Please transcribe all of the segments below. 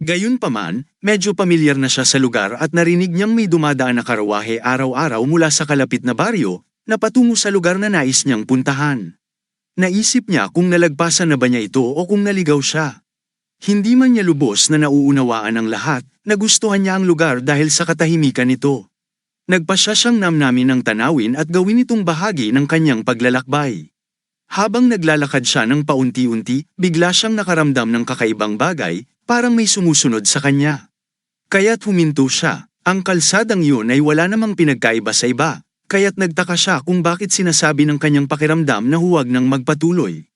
Gayunpaman, medyo pamilyar na siya sa lugar at narinig niyang may dumadaan na karawahe araw-araw mula sa kalapit na baryo, na patungo sa lugar na nais niyang puntahan. Naisip niya kung nalagpasan na ba niya ito o kung naligaw siya. Hindi man niya lubos na nauunawaan ang lahat, nagustuhan niya ang lugar dahil sa katahimikan nito. Nagpasya siyang namnamin ng tanawin at gawin itong bahagi ng kanyang paglalakbay. Habang naglalakad siya ng paunti-unti, bigla siyang nakaramdam ng kakaibang bagay, parang may sumusunod sa kanya. Kaya't huminto siya. Ang kalsadang yun ay wala namang pinagkaiba sa iba, kaya't nagtaka siya kung bakit sinasabi ng kanyang pakiramdam na huwag nang magpatuloy.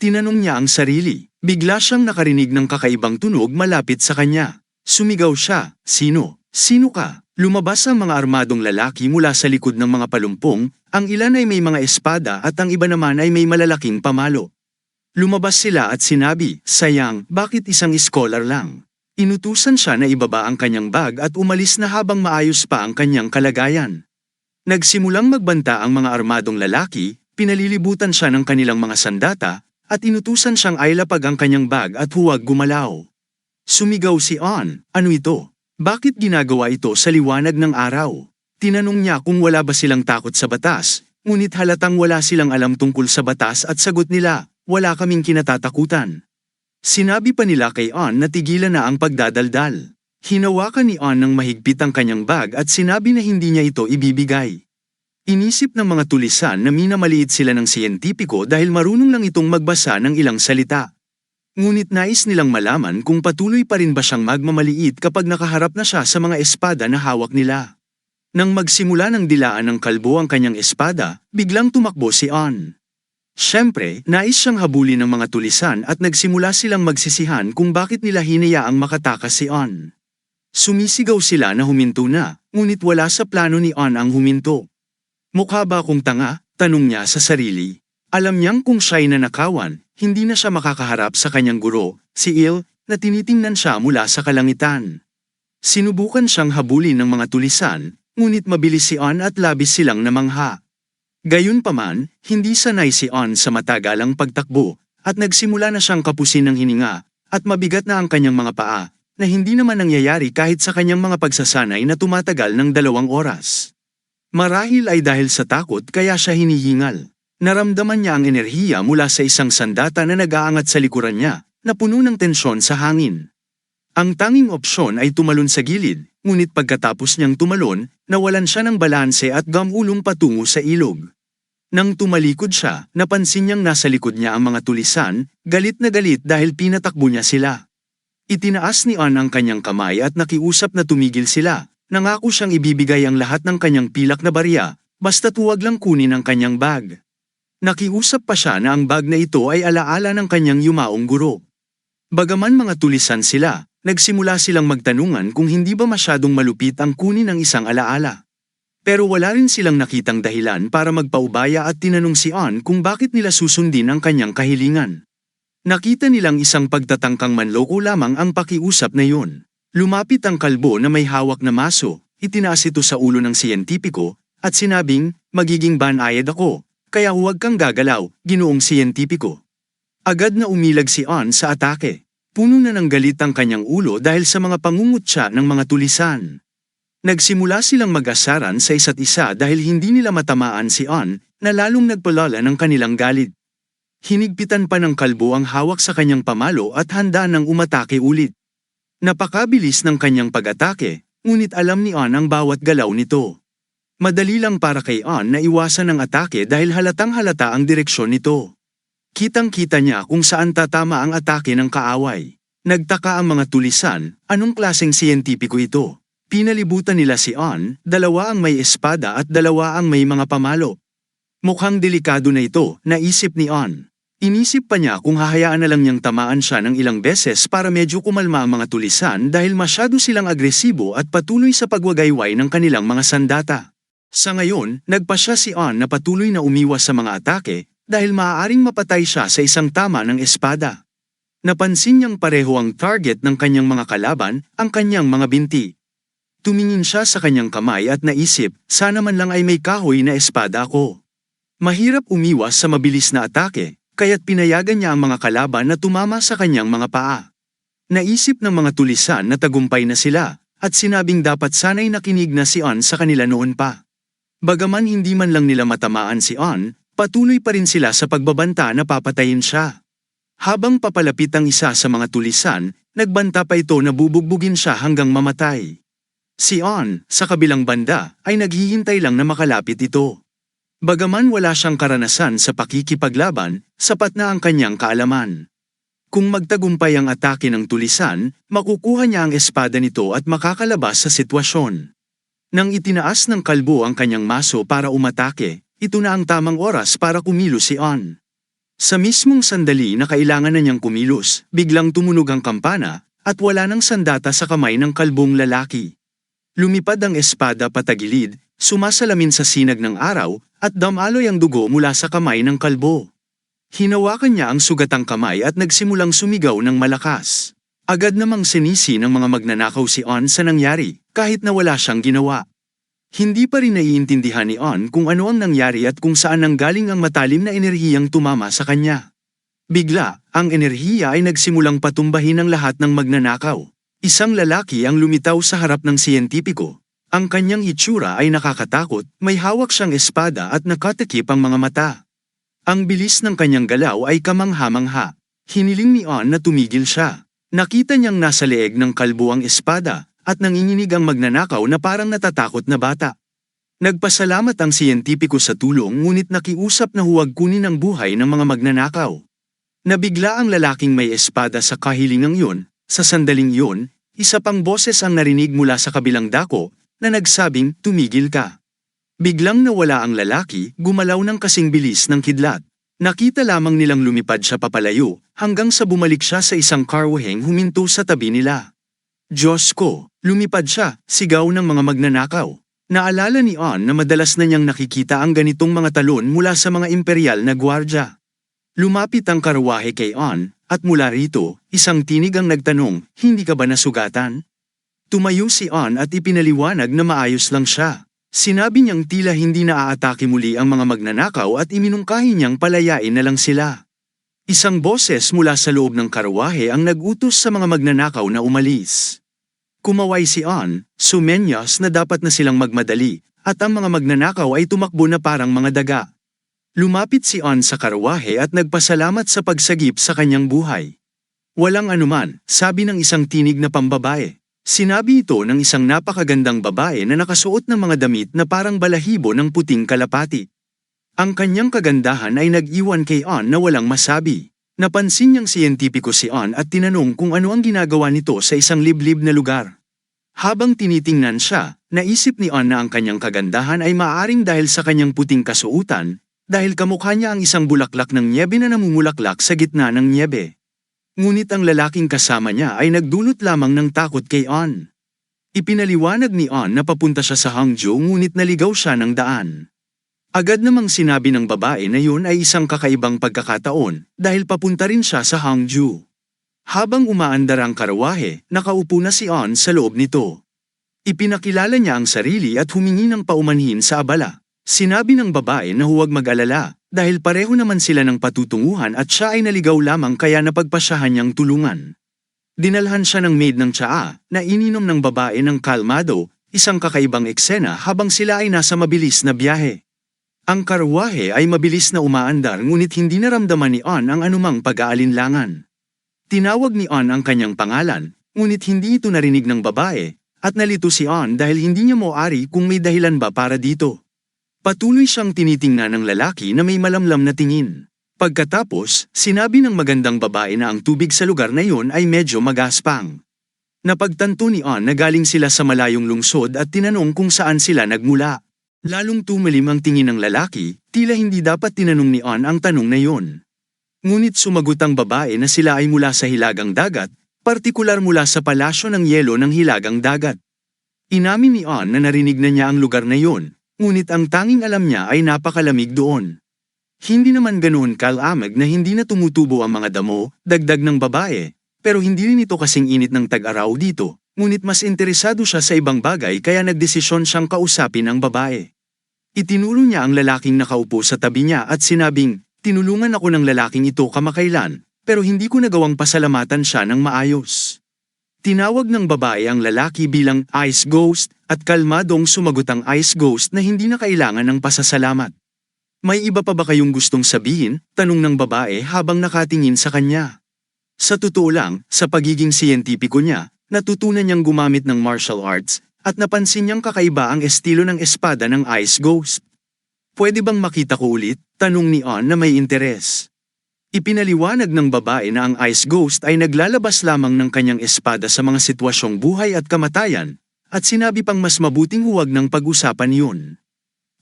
Tinanong niya ang sarili, bigla siyang nakarinig ng kakaibang tunog malapit sa kanya. Sumigaw siya, "Sino? Sino ka?" Lumabas ang mga armadong lalaki mula sa likod ng mga palumpong, ang ilan ay may mga espada at ang iba naman ay may malalaking pamalo. Lumabas sila at sinabi, "Sayang, bakit isang scholar lang?" Inutusan siya na ibaba ang kanyang bag at umalis na habang maayos pa ang kanyang kalagayan. Nagsimulang magbanta ang mga armadong lalaki, pinalilibutan siya ng kanilang mga sandata, at inutusan siyang ailapag ang kanyang bag at huwag gumalaw. Sumigaw si On, "Ano ito? Bakit ginagawa ito sa liwanag ng araw?" Tinanong niya kung wala ba silang takot sa batas, ngunit halatang wala silang alam tungkol sa batas at sagot nila, "Wala kaming kinatatakutan." Sinabi pa nila kay On na tigilan na ang pagdadaldal. Hinawakan ni On ng mahigpit ang kanyang bag at sinabi na hindi niya ito ibibigay. Inisip ng mga tulisan na minamaliit sila ng siyentipiko dahil marunong lang itong magbasa ng ilang salita. Ngunit nais nilang malaman kung patuloy pa rin ba siyang magmamaliit kapag nakaharap na siya sa mga espada na hawak nila. Nang magsimula ng dilaan ng kalbo ang kanyang espada, biglang tumakbo si On. Siyempre, nais siyang habulin ng mga tulisan at nagsimula silang magsisihan kung bakit nila hinayaang makatakas si On. Sumisigaw sila na huminto na, ngunit wala sa plano ni On ang huminto. "Mukha ba akong tanga?" tanong niya sa sarili. Alam niyang kung siya'y nanakawan, hindi na siya makakaharap sa kanyang guro, si Il, na tinitingnan siya mula sa kalangitan. Sinubukan siyang habulin ng mga tulisan, ngunit mabilis si On at labis silang namangha. Gayunpaman, hindi sanay si On sa matagalang pagtakbo, at nagsimula na siyang kapusin ng hininga, at mabigat na ang kanyang mga paa, na hindi naman nangyayari kahit sa kanyang mga pagsasanay na tumatagal ng 2 oras. Marahil ay dahil sa takot kaya siya hinihingal. Naramdaman niya ang enerhiya mula sa isang sandata na nag-aangat sa likuran niya, na puno ng tensyon sa hangin. Ang tanging opsyon ay tumalon sa gilid, ngunit pagkatapos niyang tumalon, nawalan siya ng balanse at gamulong patungo sa ilog. Nang tumalikod siya, napansin niyang nasa likod niya ang mga tulisan, galit na galit dahil pinatakbo niya sila. Itinaas ni On ang kanyang kamay at nakiusap na tumigil sila, nangako siyang ibibigay ang lahat ng kanyang pilak na barya, basta't huwag lang kunin ang kanyang bag. Nakiusap pa siya na ang bag na ito ay alaala ng kanyang yumaong guro. Bagaman mga tulisan sila, nagsimula silang magtanungan kung hindi ba masyadong malupit ang kunin ng isang alaala. Pero wala rin silang nakitang dahilan para magpaubaya at tinanong si On kung bakit nila susundin ang kanyang kahilingan. Nakita nilang isang pagtatangkang manloko lamang ang pakiusap na yun. Lumapit ang kalbo na may hawak na maso, itinaas ito sa ulo ng siyentipiko, at sinabing, "Magiging banayad ako. Kaya huwag kang gagalaw, ginoong siyentipiko." Agad na umilag si On sa atake. Puno na ng galit ang kanyang ulo dahil sa mga pangungutya ng mga tulisan. Nagsimula silang mag-asaran sa isa't isa dahil hindi nila matamaan si On, na lalong nagpalala ng kanilang galit. Hinigpitan pa ng kalbo ang hawak sa kanyang pamalo at handa ng umatake ulit. Napakabilis ng kanyang pag-atake, ngunit alam ni On ang bawat galaw nito. Madali lang para kay On na iwasan ang atake dahil halatang halata ang direksyon nito. Kitang-kita niya kung saan tatama ang atake ng kaaway. Nagtaka ang mga tulisan, anong klaseng siyentipiko ito? Pinalibutan nila si On, 2 ang may espada at 2 ang may mga pamalo. Mukhang delikado na ito, naisip ni On. Inisip pa niya kung hahayaan na lang niyang tamaan siya ng ilang beses para medyo kumalma ang mga tulisan dahil masyado silang agresibo at patuloy sa pagwagayway ng kanilang mga sandata. Sa ngayon, nagpasya si On na patuloy na umiwas sa mga atake dahil maaaring mapatay siya sa isang tama ng espada. Napansin niyang pareho ang target ng kanyang mga kalaban, ang kanyang mga binti. Tumingin siya sa kanyang kamay at naisip, sana man lang ay may kahoy na espada ako. Mahirap umiwas sa mabilis na atake, kaya't pinayagan niya ang mga kalaban na tumama sa kanyang mga paa. Naisip ng mga tulisan na tagumpay na sila, at sinabing dapat sana'y nakinig na si On sa kanila noon pa. Bagaman hindi man lang nila matamaan si On, patuloy pa rin sila sa pagbabanta na papatayin siya. Habang papalapit ang isa sa mga tulisan, nagbanta pa ito na bubugbugin siya hanggang mamatay. Si On, sa kabilang banda, ay naghihintay lang na makalapit ito. Bagaman wala siyang karanasan sa pakikipaglaban, sapat na ang kanyang kaalaman. Kung magtagumpay ang atake ng tulisan, makukuha niya ang espada nito at makakalabas sa sitwasyon. Nang itinaas ng kalbo ang kanyang maso para umatake, ito na ang tamang oras para kumilos si On. Sa mismong sandali na kailangan na niyang kumilos, biglang tumunog ang kampana, at wala nang sandata sa kamay ng kalbong lalaki. Lumipad ang espada patagilid, sumasalamin sa sinag ng araw, at damaloy ang dugo mula sa kamay ng kalbo. Hinawakan niya ang sugatang kamay at nagsimulang sumigaw ng malakas. Agad namang sinisi ng mga magnanakaw si On sa nangyari, kahit na wala siyang ginawa. Hindi pa rin naiintindihan ni On kung ano ang nangyari at kung saan nanggaling ang matalim na enerhiyang tumama sa kanya. Bigla, ang enerhiya ay nagsimulang patumbahin ang lahat ng magnanakaw. Isang lalaki ang lumitaw sa harap ng siyentipiko. Ang kanyang itsura ay nakakatakot, may hawak siyang espada at nakatakip ang mga mata. Ang bilis ng kanyang galaw ay kamangha-mangha. Hiniling ni On na tumigil siya. Nakita niyang nasa leeg ng kalbo ang espada, at nanginginig ang magnanakaw na parang natatakot na bata. Nagpasalamat ang siyentipiko sa tulong ngunit nakiusap na huwag kunin ang buhay ng mga magnanakaw. Nabigla ang lalaking may espada sa kahilingang yun. Sa sandaling yun, isa pang boses ang narinig mula sa kabilang dako, na nagsabing, "Tumigil ka." Biglang nawala ang lalaki, gumalaw ng kasing bilis ng kidlat. Nakita lamang nilang lumipad siya papalayo, hanggang sa bumalik siya sa isang karwaheng huminto sa tabi nila. "Diyos ko!" Lumipad siya, sigaw ng mga magnanakaw. Naalala ni On na madalas na niyang nakikita ang ganitong mga talon mula sa mga imperial na gwardya. Lumapit ang karwahe kay On, at mula rito, isang tinig ang nagtanong, "Hindi ka ba nasugatan?" Tumayo si On at ipinaliwanag na maayos lang siya. Sinabi niyang tila hindi na aatake muli ang mga magnanakaw at iminungkahi niyang palayain na lang sila. Isang boses mula sa loob ng karwahe ang nag-utos sa mga magnanakaw na umalis. Kumaway si On, sumenyas na dapat na silang magmadali, at ang mga magnanakaw ay tumakbo na parang mga daga. Lumapit si On sa karwahe at nagpasalamat sa pagsagip sa kanyang buhay. "Walang anuman," sabi ng isang tinig na pambabae. Sinabi ito ng isang napakagandang babae na nakasuot ng mga damit na parang balahibo ng puting kalapati. Ang kanyang kagandahan ay nag-iwan kay On na walang masabi. Napansin niyang siyentipiko si On at tinanong kung ano ang ginagawa nito sa isang liblib na lugar. Habang tinitingnan siya, naisip ni On na ang kanyang kagandahan ay maaaring dahil sa kanyang puting kasuutan, dahil kamukha niya ang isang bulaklak ng nyebe na namumulaklak sa gitna ng nyebe. Ngunit ang lalaking kasama niya ay nagdulot lamang ng takot kay On. Ipinaliwanag ni On na papunta siya sa Hangzhou ngunit naligaw siya ng daan. Agad namang sinabi ng babae na yun ay isang kakaibang pagkakataon dahil papunta rin siya sa Hangzhou. Habang umaandar ang karwahe, nakaupo na si On sa loob nito. Ipinakilala niya ang sarili at humingi ng paumanhin sa abala. Sinabi ng babae na huwag mag-alala, dahil pareho naman sila ng patutunguhan at siya ay naligaw lamang kaya napagpasyahan niyang tulungan. Dinalhan siya ng maid ng tsaa, na ininom ng babae ng kalmado, isang kakaibang eksena habang sila ay nasa mabilis na biyahe. Ang karwahe ay mabilis na umaandar ngunit hindi naramdaman ni On ang anumang pag-aalinlangan. Tinawag ni On ang kanyang pangalan, ngunit hindi ito narinig ng babae, at nalito si On dahil hindi niya moari kung may dahilan ba para dito. Patuloy siyang tinitingnan ng lalaki na may malamlam na tingin. Pagkatapos, sinabi ng magandang babae na ang tubig sa lugar na iyon ay medyo magaspang. Napagtanto ni On na galing sila sa malayong lungsod at tinanong kung saan sila nagmula. Lalong tumalim ang tingin ng lalaki, tila hindi dapat tinanong ni On ang tanong na iyon. Ngunit sumagot ang babae na sila ay mula sa hilagang dagat, partikular mula sa palasyo ng yelo ng hilagang dagat. Inamin ni On na narinig na niya ang lugar na iyon. Ngunit ang tanging alam niya ay napakalamig doon. Hindi naman ganoon kalamig na hindi na tumutubo ang mga damo, dagdag ng babae, pero hindi rin ito kasing init ng tag-araw dito, ngunit mas interesado siya sa ibang bagay kaya nagdesisyon siyang kausapin ang babae. Itinuro niya ang lalaking nakaupo sa tabi niya at sinabing, "Tinulungan ako ng lalaking ito kamakailan, pero hindi ko nagawang pasalamatan siya ng maayos. Tinawag ng babae ang lalaki bilang Ice Ghost at kalmadong sumagot ang Ice Ghost na hindi na kailangan ng pasasalamat. May iba pa ba kayong gustong sabihin? Tanong ng babae habang nakatingin sa kanya. Sa totoo lang, sa pagiging siyentipiko niya, natutunan niyang gumamit ng martial arts at napansin niyang kakaiba ang estilo ng espada ng Ice Ghost. Pwede bang makita ko ulit? Tanong ni On na may interes. Ipinaliwanag ng babae na ang Ice Ghost ay naglalabas lamang ng kanyang espada sa mga sitwasyong buhay at kamatayan, at sinabi pang mas mabuting huwag ng pag-usapan yun.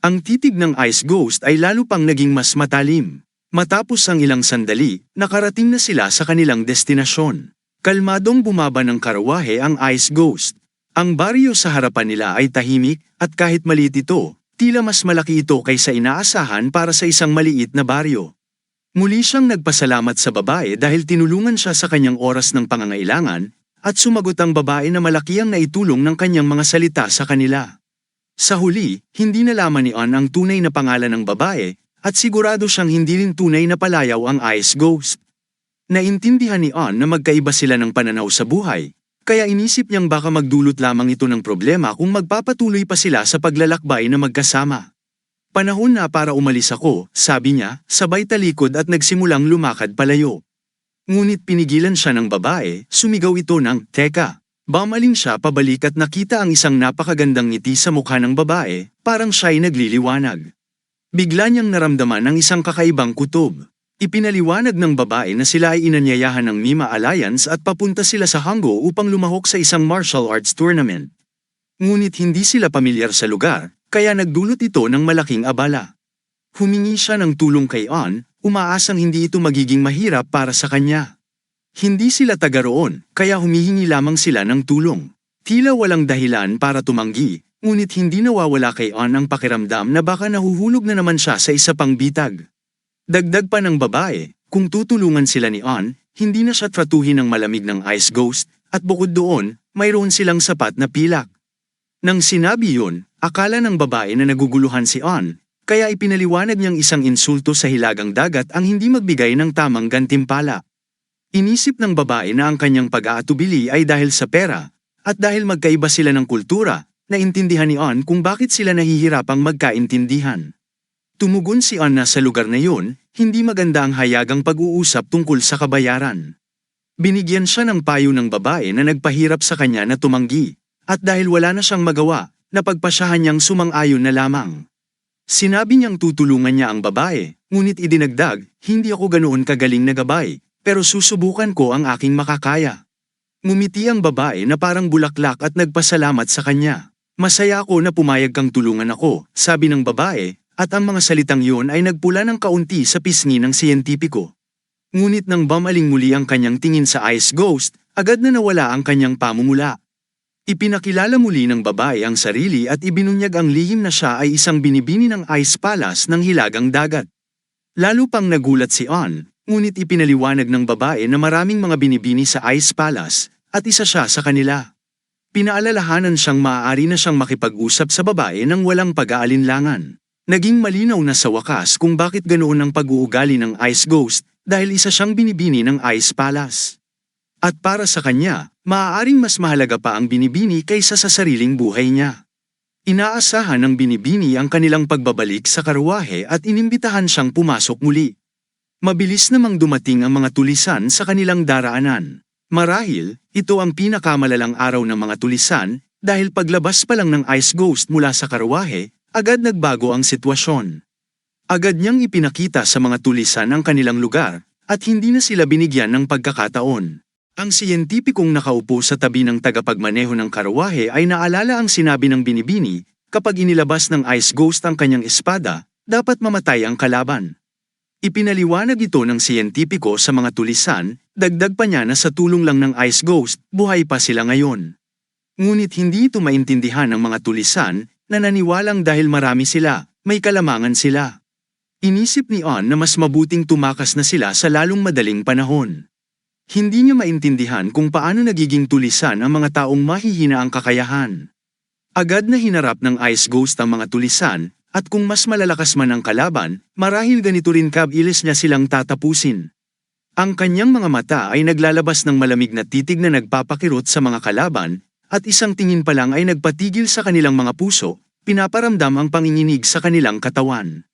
Ang titig ng Ice Ghost ay lalo pang naging mas matalim. Matapos ang ilang sandali, nakarating na sila sa kanilang destinasyon. Kalmadong bumaba ng karawahe ang Ice Ghost. Ang baryo sa harapan nila ay tahimik at kahit maliit ito, tila mas malaki ito kaysa inaasahan para sa isang maliit na baryo. Muli siyang nagpasalamat sa babae dahil tinulungan siya sa kanyang oras ng pangangailangan, at sumagot ang babae na malaki ang naitulong ng kanyang mga salita sa kanila. Sa huli, hindi nalaman ni On ang tunay na pangalan ng babae, at sigurado siyang hindi rin tunay na palayaw ang Ice Ghost. Naintindihan ni On na magkaiba sila ng pananaw sa buhay, kaya inisip niyang baka magdulot lamang ito ng problema kung magpapatuloy pa sila sa paglalakbay na magkasama. Panahon na para umalis ako, sabi niya, sabay talikod at nagsimulang lumakad palayo. Ngunit pinigilan siya ng babae, sumigaw ito ng, "Teka!" Bamaling siya pabalik at nakita ang isang napakagandang ngiti sa mukha ng babae, parang siya'y nagliliwanag. Bigla niyang naramdaman ang isang kakaibang kutob. Ipinaliwanag ng babae na sila ay inanyayahan ng Mima Alliance at papunta sila sa Hango upang lumahok sa isang martial arts tournament. Ngunit hindi sila pamilyar sa lugar, kaya nagdulot ito ng malaking abala. Humingi siya ng tulong kay On, umaasang hindi ito magiging mahirap para sa kanya. Hindi sila taga roon, kaya humihingi lamang sila ng tulong. Tila walang dahilan para tumanggi, ngunit hindi nawawala kay On ang pakiramdam na baka nahuhulog na naman siya sa isa pang bitag. Dagdag pa ng babae, kung tutulungan sila ni On, hindi na siya tratuhin ng malamig ng Ice Ghost, at bukod doon, mayroon silang sapat na pilak. Nang sinabi yun, akala ng babae na naguguluhan si On, kaya ipinaliwanag niyang isang insulto sa hilagang dagat ang hindi magbigay ng tamang gantimpala. Inisip ng babae na ang kanyang pag-aatubili ay dahil sa pera, at dahil magkaiba sila ng kultura, naintindihan ni On kung bakit sila nahihirapang magkaintindihan. Tumugon si On na sa lugar na yun, hindi maganda ang hayagang pag-uusap tungkol sa kabayaran. Binigyan siya ng payo ng babae na nagpahirap sa kanya na tumanggi, at dahil wala na siyang magawa, napagpasyahan niyang sumang-ayon na lamang. Sinabi niyang tutulungan niya ang babae, ngunit idinagdag, "Hindi ako ganoon kagaling na gabay, pero susubukan ko ang aking makakaya." Ngumiti ang babae na parang bulaklak at nagpasalamat sa kanya. "Masaya ako na pumayag kang tulungan ako," sabi ng babae, at ang mga salitang yun ay nagpula ng kaunti sa pisngi ng siyentipiko. Ngunit nang bamaling muli ang kanyang tingin sa Ice Ghost, agad na nawala ang kanyang pamumula. Ipinakilala muli ng babae ang sarili at ibinunyag ang lihim na siya ay isang binibini ng Ice Palace ng hilagang dagat. Lalo pang nagulat si On, ngunit ipinaliwanag ng babae na maraming mga binibini sa Ice Palace, at isa siya sa kanila. Pinaalalahanan siyang maaari na siyang makipag-usap sa babae nang walang pag-aalinlangan. Naging malinaw na sa wakas kung bakit ganoon ang pag-uugali ng Ice Ghost, dahil isa siyang binibini ng Ice Palace. At para sa kanya, maaaring mas mahalaga pa ang binibini kaysa sa sariling buhay niya. Inaasahan ng binibini ang kanilang pagbabalik sa karwahe at inimbitahan siyang pumasok muli. Mabilis namang dumating ang mga tulisan sa kanilang daraanan. Marahil, ito ang pinakamalalang araw ng mga tulisan, dahil paglabas pa lang ng Ice Ghost mula sa karwahe, agad nagbago ang sitwasyon. Agad niyang ipinakita sa mga tulisan ang kanilang lugar, at hindi na sila binigyan ng pagkakataon. Ang siyentipikong nakaupo sa tabi ng tagapagmaneho ng karwahe ay naalala ang sinabi ng binibini, kapag inilabas ng Ice Ghost ang kanyang espada, dapat mamatay ang kalaban. Ipinaliwanag ito ng siyentipiko sa mga tulisan, dagdag pa niya na sa tulong lang ng Ice Ghost, buhay pa sila ngayon. Ngunit hindi ito maintindihan ng mga tulisan, na naniwalang dahil marami sila, may kalamangan sila. Inisip ni On na mas mabuting tumakas na sila sa lalong madaling panahon. Hindi niya maintindihan kung paano nagiging tulisan ang mga taong mahihina ang kakayahan. Agad na hinarap ng Ice Ghost ang mga tulisan, at kung mas malalakas man ang kalaban, marahil ganito rin kabilis niya silang tatapusin. Ang kanyang mga mata ay naglalabas ng malamig na titig na nagpapakirot sa mga kalaban, at isang tingin pa lang ay nagpatigil sa kanilang mga puso, pinaparamdam ang panginginig sa kanilang katawan.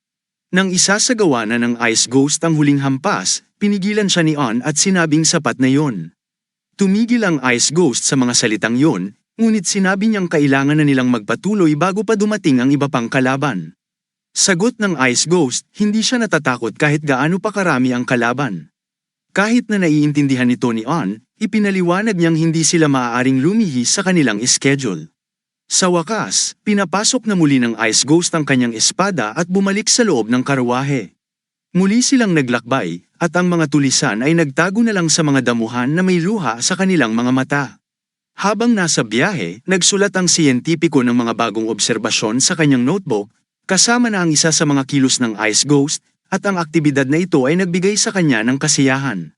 Nang isasagawa na ng Ice Ghost ang huling hampas, pinigilan siya ni On at sinabing sapat na yon. Tumigil ang Ice Ghost sa mga salitang yon, ngunit sinabi niyang kailangan na nilang magpatuloy bago pa dumating ang iba pang kalaban. Sagot ng Ice Ghost, hindi siya natatakot kahit gaano pa karami ang kalaban. Kahit na naiintindihan nito ni On, ipinaliwanag niyang hindi sila maaaring lumihis sa kanilang schedule. Sa wakas, pinapasok na muli ng Ice Ghost ang kanyang espada at bumalik sa loob ng karwahe. Muli silang naglakbay, at ang mga tulisan ay nagtago na lang sa mga damuhan na may luha sa kanilang mga mata. Habang nasa biyahe, nagsulat ang siyentipiko ng mga bagong obserbasyon sa kanyang notebook, kasama na ang isa sa mga kilos ng Ice Ghost, at ang aktibidad na ito ay nagbigay sa kanya ng kasiyahan.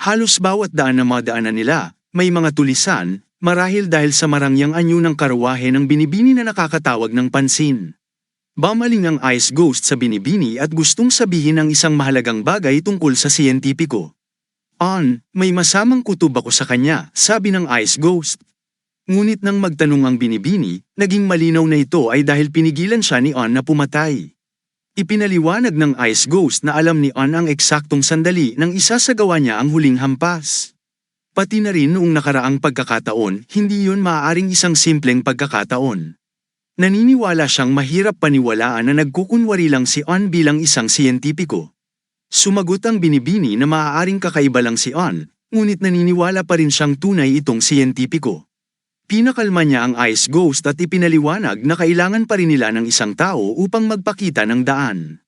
Halos bawat daan na madaanan nila, may mga tulisan, marahil dahil sa marangyang anyo ng karwahe ng binibini na nakakatawag ng pansin. Bamaling ang Ice Ghost sa binibini at gustong sabihin ang isang mahalagang bagay tungkol sa siyentipiko. On, may masamang kutob ako sa kanya, sabi ng Ice Ghost. Ngunit nang magtanong ang binibini, naging malinaw na ito ay dahil pinigilan siya ni On na pumatay. Ipinaliwanag ng Ice Ghost na alam ni On ang eksaktong sandali nang isasagawa niya ang huling hampas. Pati na rin noong nakaraang pagkakataon, hindi yun maaaring isang simpleng pagkakataon. Naniniwala siyang mahirap paniwalaan na nagkukunwari lang si On bilang isang siyentipiko. Sumagot ang binibini na maaaring kakaiba lang si On, ngunit naniniwala pa rin siyang tunay itong siyentipiko. Pinakalma niya ang Ice Ghost at ipinaliwanag na kailangan pa rin nila ng isang tao upang magpakita ng daan.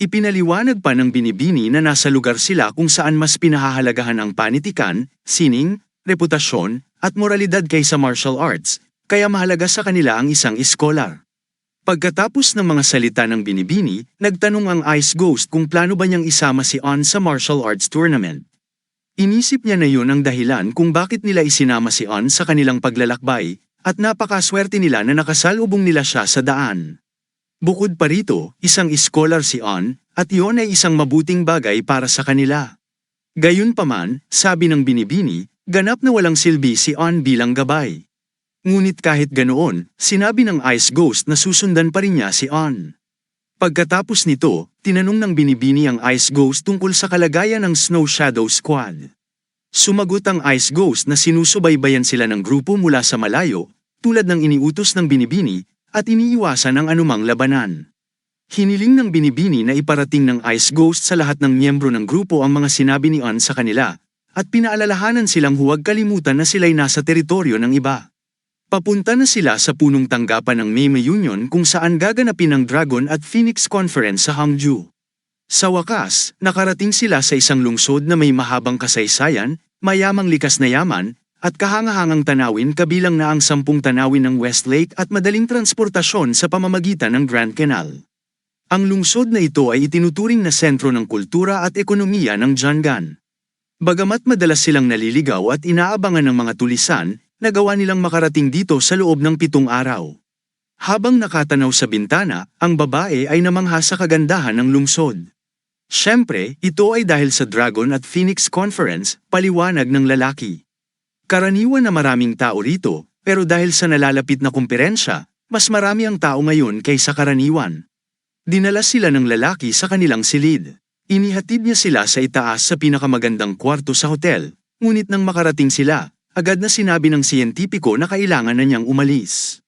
Ipinaliwanag pa ng binibini na nasa lugar sila kung saan mas pinahahalagahan ang panitikan, sining, reputasyon, at moralidad kaysa martial arts, kaya mahalaga sa kanila ang isang iskolar. Pagkatapos ng mga salita ng binibini, nagtanong ang Ice Ghost kung plano ba niyang isama si On sa martial arts tournament. Inisip niya na yun ang dahilan kung bakit nila isinama si On sa kanilang paglalakbay, at napakaswerte nila na nakasalubong nila siya sa daan. Bukod pa rito, isang iskolar si On, at iyon ay isang mabuting bagay para sa kanila. Gayunpaman, sabi ng binibini, ganap na walang silbi si On bilang gabay. Ngunit kahit ganoon, sinabi ng Ice Ghost na susundan pa rin niya si On. Pagkatapos nito, tinanong ng binibini ang Ice Ghost tungkol sa kalagayan ng Snow Shadow Squad. Sumagot ang Ice Ghost na sinusubaybayan sila ng grupo mula sa malayo, tulad ng iniutos ng binibini, at iniiwasan ang anumang labanan. Hiniling ng binibini na iparating ng Ice Ghost sa lahat ng miyembro ng grupo ang mga sinabi ni On sa kanila, at pinaalalahanan silang huwag kalimutan na sila'y nasa teritoryo ng iba. Papunta na sila sa punong tanggapan ng Meme Union kung saan gaganapin ang Dragon at Phoenix Conference sa Hangzhou. Sa wakas, nakarating sila sa isang lungsod na may mahabang kasaysayan, mayamang likas na yaman, at kahangahangang tanawin kabilang na ang 10 tanawin ng Westlake at madaling transportasyon sa pamamagitan ng Grand Canal. Ang lungsod na ito ay itinuturing na sentro ng kultura at ekonomiya ng Jiangnan. Bagamat madalas silang naliligaw at inaabangan ng mga tulisan, nagawa nilang makarating dito sa loob ng 7 araw. Habang nakatanaw sa bintana, ang babae ay namangha sa kagandahan ng lungsod. Siyempre, ito ay dahil sa Dragon at Phoenix Conference, paliwanag ng lalaki. Karaniwan na maraming tao rito, pero dahil sa nalalapit na kumperensya, mas marami ang tao ngayon kaysa karaniwan. Dinala sila ng lalaki sa kanilang silid. Inihatid niya sila sa itaas sa pinakamagandang kwarto sa hotel, ngunit nang makarating sila, agad na sinabi ng siyentipiko na kailangan na niyang umalis.